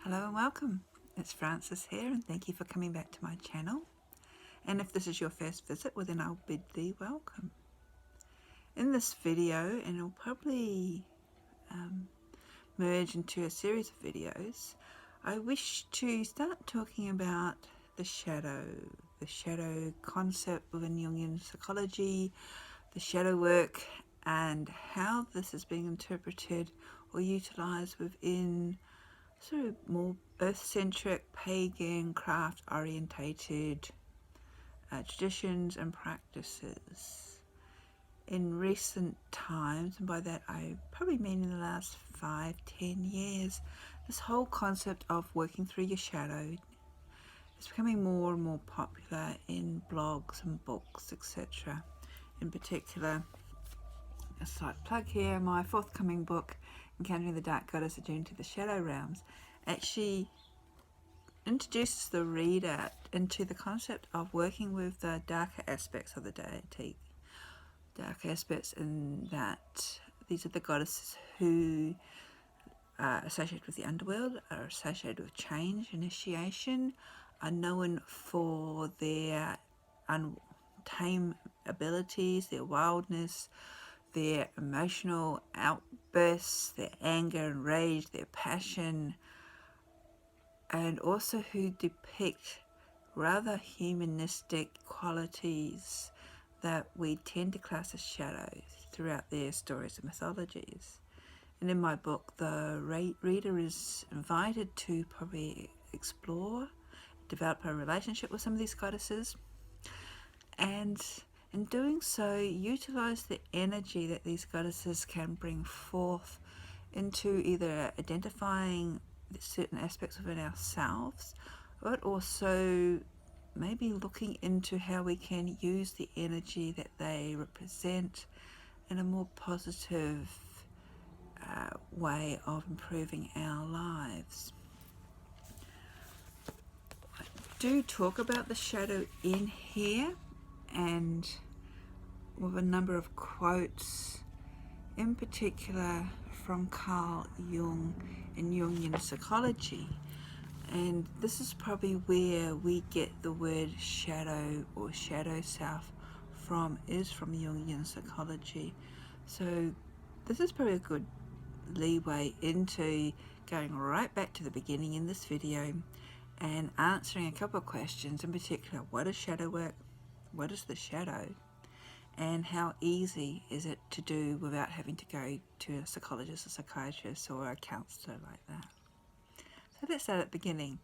Hello and welcome. It's Frances here, and thank you for coming back to my channel. And if this is your first visit, well then I'll bid thee welcome. In this video, and it'll probably merge into a series of videos, I wish to start talking about the shadow concept within Jungian psychology, the shadow work, and how this is being interpreted or utilized within sort of more earth-centric, pagan, craft-orientated traditions and practices. In recent times, and by that I probably mean in the last 5-10 years, this whole concept of working through your shadow is becoming more and more popular in blogs and books, etc. In particular, a slight plug here, my forthcoming book, Encountering the Dark Goddess, A Journey to the Shadow Realms, actually introduces the reader into the concept of working with the darker aspects of the deity. Dark aspects in that these are the goddesses who are associated with the underworld, are associated with change, initiation, are known for their untamed abilities, their wildness, their emotional outbursts, their anger and rage, their passion, and also who depict rather humanistic qualities that we tend to class as shadows throughout their stories and mythologies. And in my book, the reader is invited to probably explore, develop a relationship with some of these goddesses, and in doing so, utilize the energy that these goddesses can bring forth into either identifying certain aspects within ourselves, but also maybe looking into how we can use the energy that they represent in a more positive way of improving our lives. I do talk about the shadow in here, and with a number of quotes, in particular from Carl Jung in Jungian psychology. And this is probably where we get the word shadow or shadow self from, is from Jungian psychology. So this is probably a good leeway into going right back to the beginning in this video and answering a couple of questions, in particular, what is shadow work? What is the shadow? And how easy is it to do without having to go to a psychologist, a psychiatrist, or a counsellor like that? So let's start at the beginning.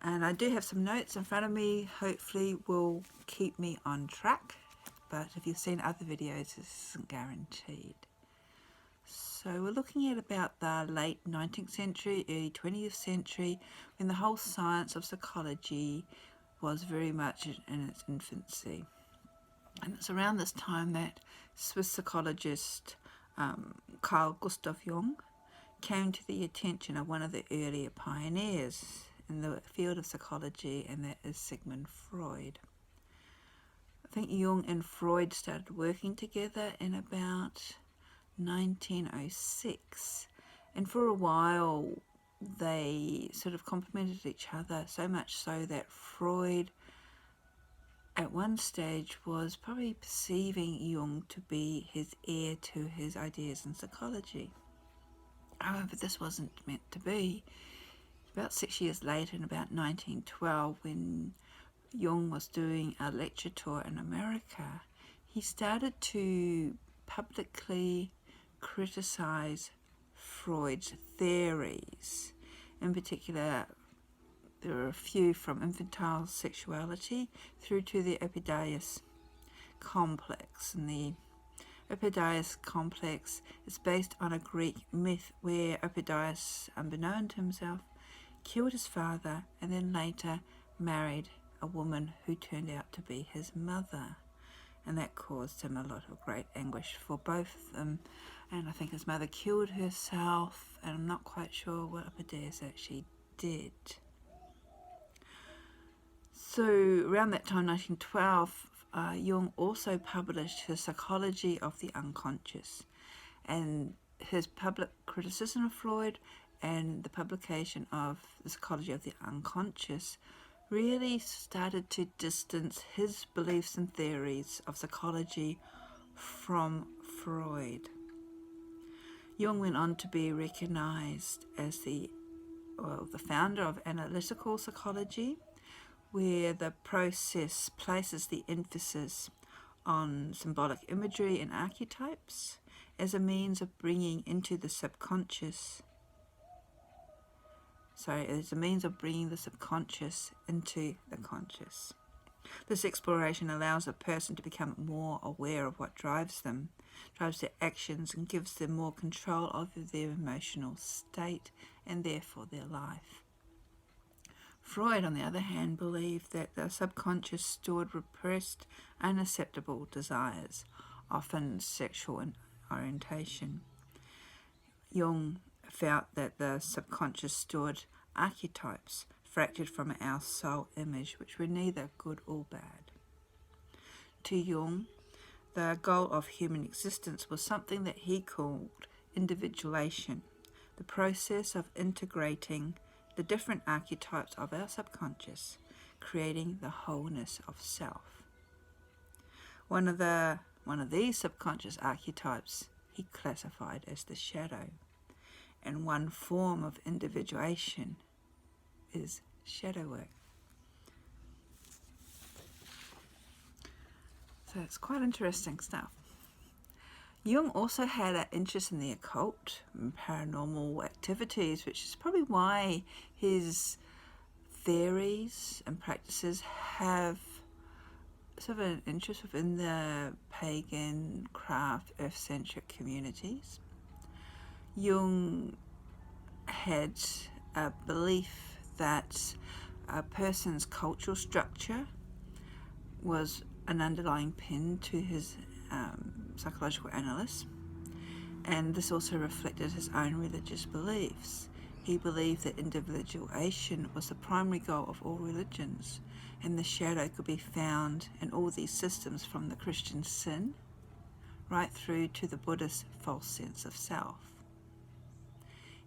And I do have some notes in front of me, hopefully will keep me on track. But if you've seen other videos, this isn't guaranteed. So we're looking at about the late 19th century, early 20th century, when the whole science of psychology was very much in its infancy. And it's around this time that Swiss psychologist Carl Gustav Jung came to the attention of one of the earlier pioneers in the field of psychology, and that is Sigmund Freud. I think Jung and Freud started working together in about 1906, and for a while they sort of complemented each other, so much so that Freud at one stage was probably perceiving Jung to be his heir to his ideas in psychology. However, this wasn't meant to be. About 6 years later, in about 1912, when Jung was doing a lecture tour in America, he started to publicly criticize Freud's theories. In particular, there are a few from infantile sexuality through to the Oedipus complex. And the Oedipus complex is based on a Greek myth where Oedipus, unbeknown to himself, killed his father and then later married a woman who turned out to be his mother. And that caused him a lot of great anguish for both of them. And I think his mother killed herself, and I'm not quite sure what Oedipus actually did. So around that time, 1912, Jung also published his Psychology of the Unconscious, and his public criticism of Freud and the publication of the psychology of the unconscious really started to distance his beliefs and theories of psychology from Freud. Jung went on to be recognized as the founder of analytical psychology, where the process places the emphasis on symbolic imagery and archetypes as a means of bringing the subconscious into the conscious. This exploration allows a person to become more aware of what drives their actions, and gives them more control over their emotional state and therefore their life. Freud, on the other hand, believed that the subconscious stored repressed, unacceptable desires, often sexual in orientation. Jung felt that the subconscious stored archetypes fractured from our soul image, which were neither good or bad. To Jung, the goal of human existence was something that he called individuation, the process of integrating the different archetypes of our subconscious, creating the wholeness of self. One of these subconscious archetypes he classified as the shadow, and one form of individuation is shadow work. So it's quite interesting stuff. Jung also had an interest in the occult and paranormal activities, which is probably why his theories and practices have sort of an interest within the pagan, craft, earth-centric communities. Jung had a belief that a person's cultural structure was an underlying pin to his psychological analysis, and this also reflected his own religious beliefs. He believed that individuation was the primary goal of all religions, and the shadow could be found in all these systems, from the Christian sin right through to the Buddhist false sense of self.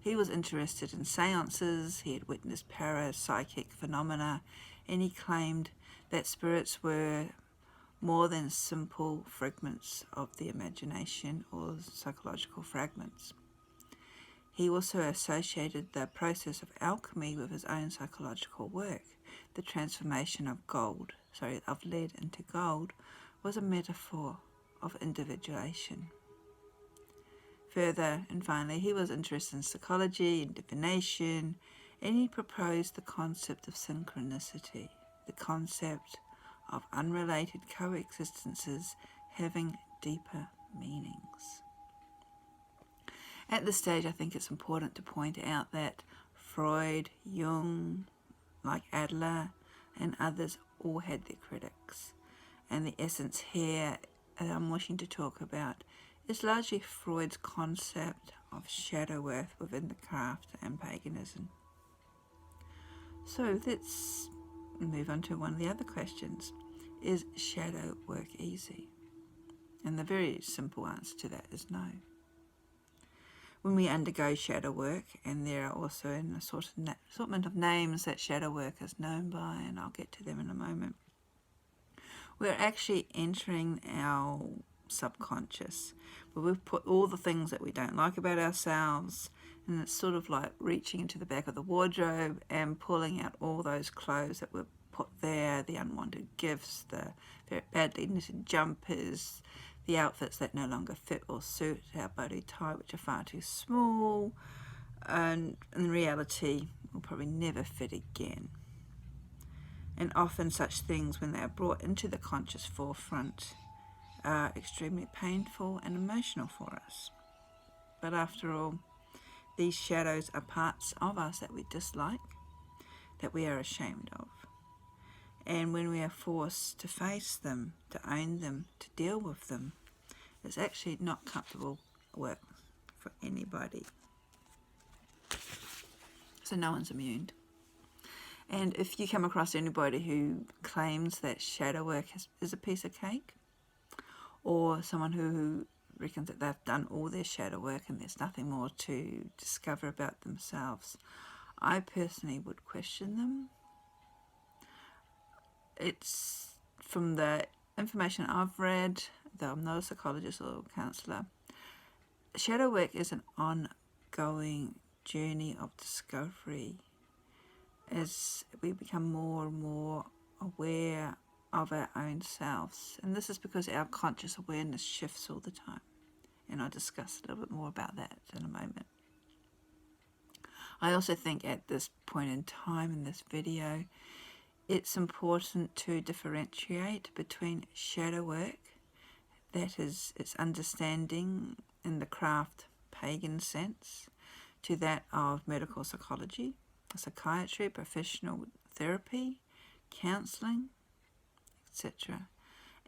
He was interested in seances, he had witnessed parapsychic phenomena, and he claimed that spirits were more than simple fragments of the imagination or psychological fragments. He also associated the process of alchemy with his own psychological work. The transformation of lead into gold was a metaphor of individuation. Further and finally, he was interested in psychology and divination, and he proposed the concept of synchronicity, the concept of unrelated coexistences having deeper meanings. At this stage, I think it's important to point out that Freud, Jung, like Adler and others, all had their critics. And the essence here that I'm wishing to talk about is largely Freud's concept of shadow work within the craft and paganism. So let's move on to one of the other questions. Is shadow work easy? And the very simple answer to that is no. When we undergo shadow work, and there are also an assortment of names that shadow work is known by, and I'll get to them in a moment, we're actually entering our subconscious, where we've put all the things that we don't like about ourselves, and it's sort of like reaching into the back of the wardrobe and pulling out all those clothes that were put there, the unwanted gifts, the very badly knitted jumpers, the outfits that no longer fit or suit our body type, which are far too small, and in reality will probably never fit again. And often such things, when they are brought into the conscious forefront, are extremely painful and emotional for us. But after all, these shadows are parts of us that we dislike, that we are ashamed of. And when we are forced to face them, to own them, to deal with them, it's actually not comfortable work for anybody. So no one's immune. And if you come across anybody who claims that shadow work is a piece of cake, or someone who reckons that they've done all their shadow work and there's nothing more to discover about themselves. I personally would question them. It's from the information I've read, though I'm not a psychologist or counsellor, shadow work is an ongoing journey of discovery as we become more and more aware of our own selves. And this is because our conscious awareness shifts all the time. And I'll discuss a little bit more about that in a moment. I also think at this point in time in this video, it's important to differentiate between shadow work, that is its understanding in the craft pagan sense, to that of medical psychology, psychiatry, professional therapy, counselling, etc.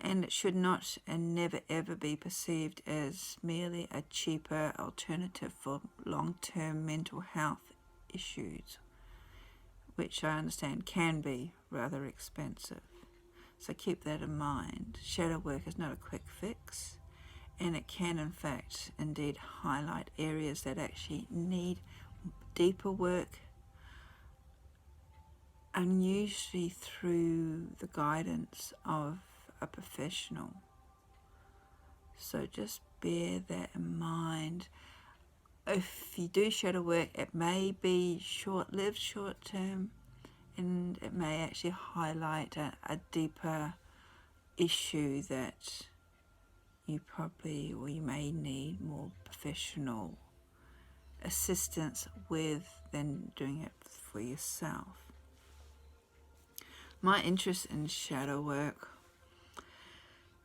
And it should not and never ever be perceived as merely a cheaper alternative for long-term mental health issues, which I understand can be rather expensive. So keep that in mind. Shadow work is not a quick fix, and it can in fact indeed highlight areas that actually need deeper work, and usually through the guidance of a professional. So just bear that in mind. If you do shadow work, it may be short-lived, short-term, and it may actually highlight a deeper issue that you probably, or you may need more professional assistance with than doing it for yourself. My interest in shadow work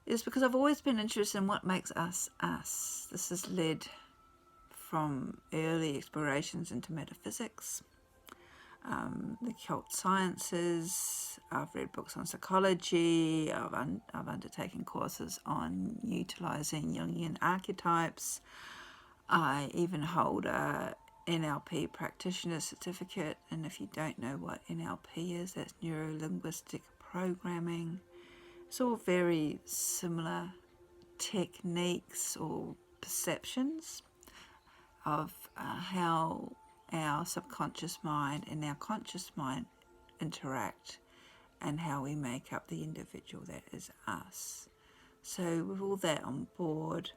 is because I've always been interested in what makes us us. This has led from early explorations into metaphysics, the occult sciences. I've read books on psychology. I've undertaken courses on utilising Jungian archetypes. I even hold a NLP practitioner certificate, and if you don't know what NLP is, that's neuro-linguistic programming. It's all very similar techniques or perceptions of how our subconscious mind and our conscious mind interact and how we make up the individual that is us. So with all that on board,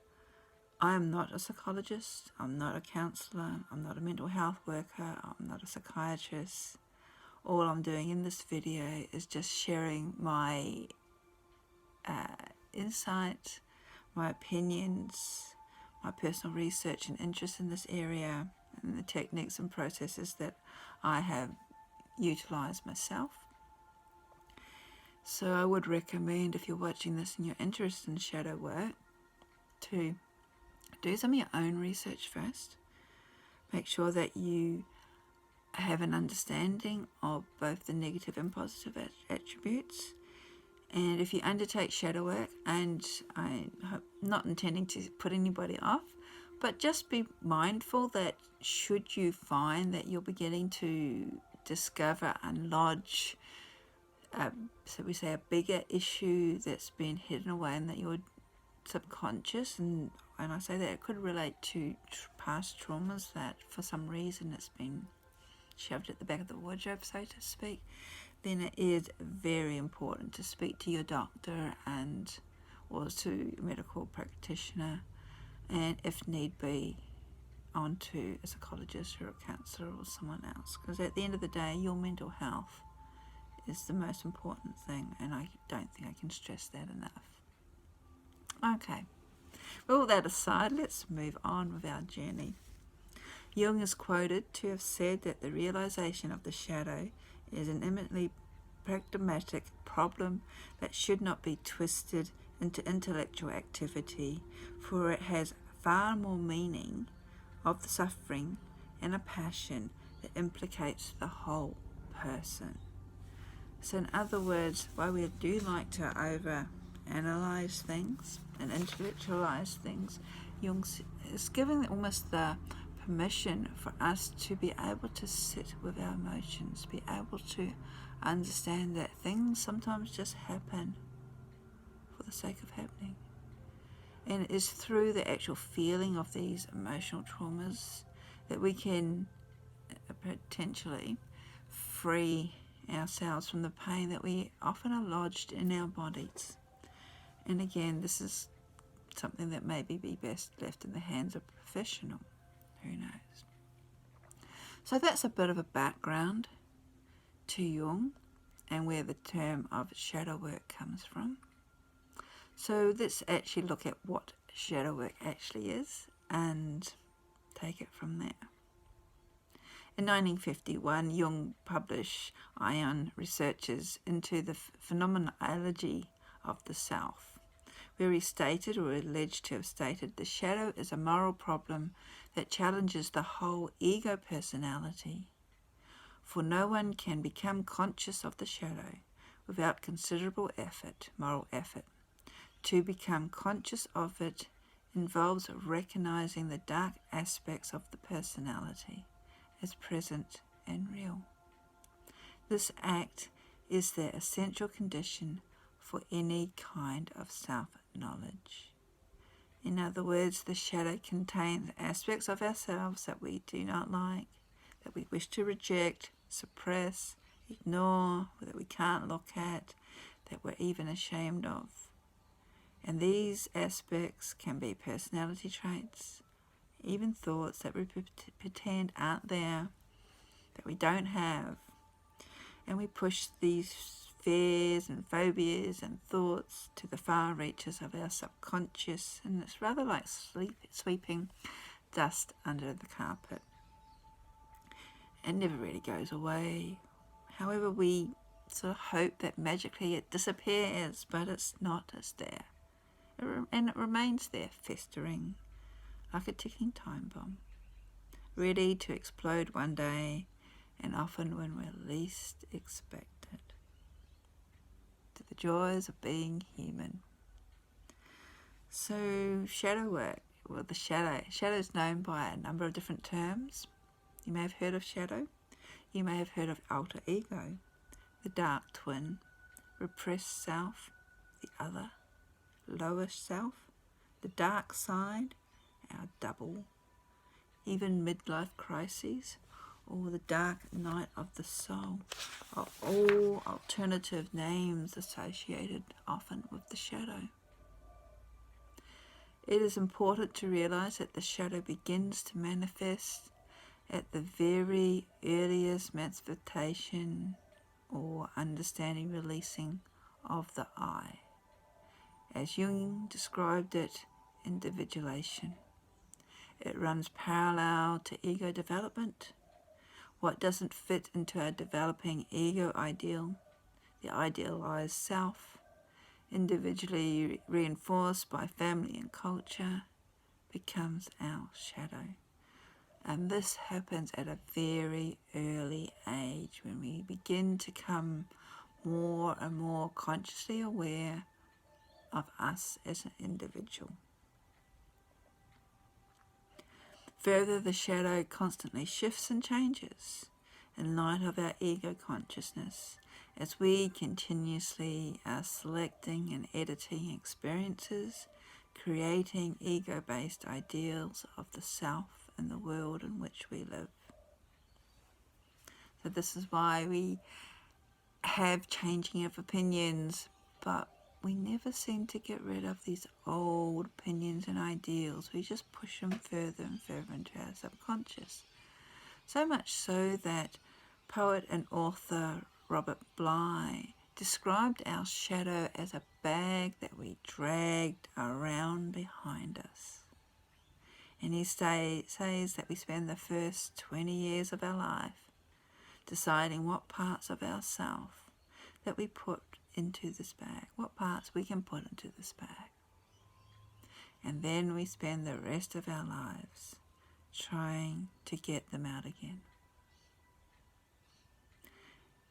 I am not a psychologist, I'm not a counsellor, I'm not a mental health worker, I'm not a psychiatrist. All I'm doing in this video is just sharing my insight, my opinions, my personal research and interest in this area, and the techniques and processes that I have utilised myself. So I would recommend, if you're watching this and you're interested in shadow work, to do some of your own research first. Make sure that you have an understanding of both the negative and positive attributes. And if you undertake shadow work, and I'm not intending to put anybody off, but just be mindful that should you find that you're beginning to discover and lodge, so we say, a bigger issue that's been hidden away and that you're subconscious, and I say that it could relate to past traumas that for some reason it's been shoved at the back of the wardrobe, so to speak, then it is very important to speak to your doctor and or to a medical practitioner, and if need be onto a psychologist or a counsellor or someone else, because at the end of the day your mental health is the most important thing, and I don't think I can stress that enough. Okay, with all that aside, let's move on with our journey. Jung is quoted to have said that the realization of the shadow is an eminently pragmatic problem that should not be twisted into intellectual activity, for it has far more meaning of the suffering and a passion that implicates the whole person. So in other words, while we do like to over-analyze things and intellectualize things, Jung is giving almost the permission for us to be able to sit with our emotions, be able to understand that things sometimes just happen for the sake of happening. And it is through the actual feeling of these emotional traumas that we can potentially free ourselves from the pain that we often are lodged in our bodies. And again, this is something that maybe be best left in the hands of a professional. Who knows? So that's a bit of a background to Jung and where the term of shadow work comes from. So let's actually look at what shadow work actually is and take it from there. In 1951, Jung published Ion Researches into the Phenomenology of the Self, where he stated, or alleged to have stated, the shadow is a moral problem that challenges the whole ego personality. For no one can become conscious of the shadow without considerable effort, moral effort. To become conscious of it involves recognizing the dark aspects of the personality as present and real. This act is the essential condition for any kind of self-knowledge. In other words, the shadow contains aspects of ourselves that we do not like, that we wish to reject, suppress, ignore, that we can't look at, that we're even ashamed of. And these aspects can be personality traits, even thoughts that we pretend aren't there, that we don't have. And we push these fears and phobias and thoughts to the far reaches of our subconscious, and it's rather like sweeping dust under the carpet. It never really goes away. However, we sort of hope that magically it disappears, but it's not, it's there. And it remains there, festering like a ticking time bomb, ready to explode one day, and often when we're least expected. To the joys of being human. So shadow work, well, the shadow is known by a number of different terms. You may have heard of shadow. You may have heard of alter ego, the dark twin, repressed self, the other, lower self, the dark side, our double, even midlife crises, or the dark night of the soul, are all alternative names associated often with the shadow. It is important to realize that the shadow begins to manifest at the very earliest manifestation or understanding releasing of the I, as Jung described it, individuation. It runs parallel to ego development. What doesn't fit into our developing ego ideal, the idealized self, individually reinforced by family and culture, becomes our shadow. And this happens at a very early age when we begin to come more and more consciously aware of us as an individual. Further, the shadow constantly shifts and changes in light of our ego consciousness as we continuously are selecting and editing experiences, creating ego-based ideals of the self and the world in which we live. So this is why we have changing of opinions, but we never seem to get rid of these old opinions and ideals. We just push them further and further into our subconscious. So much so that poet and author Robert Bly described our shadow as a bag that we dragged around behind us. And he says that we spend the first 20 years of our life deciding what parts of ourself that we put into this bag, what parts we can put into this bag. And then we spend the rest of our lives trying to get them out again.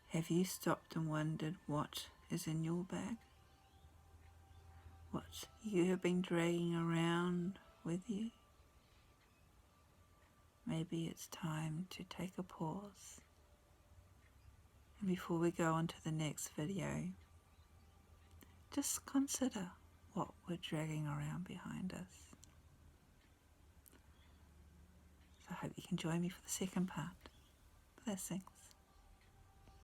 Have you stopped and wondered what is in your bag? What you have been dragging around with you? Maybe it's time to take a pause. And before we go on to the next video, just consider what we're dragging around behind us. So I hope you can join me for the second part. Blessings.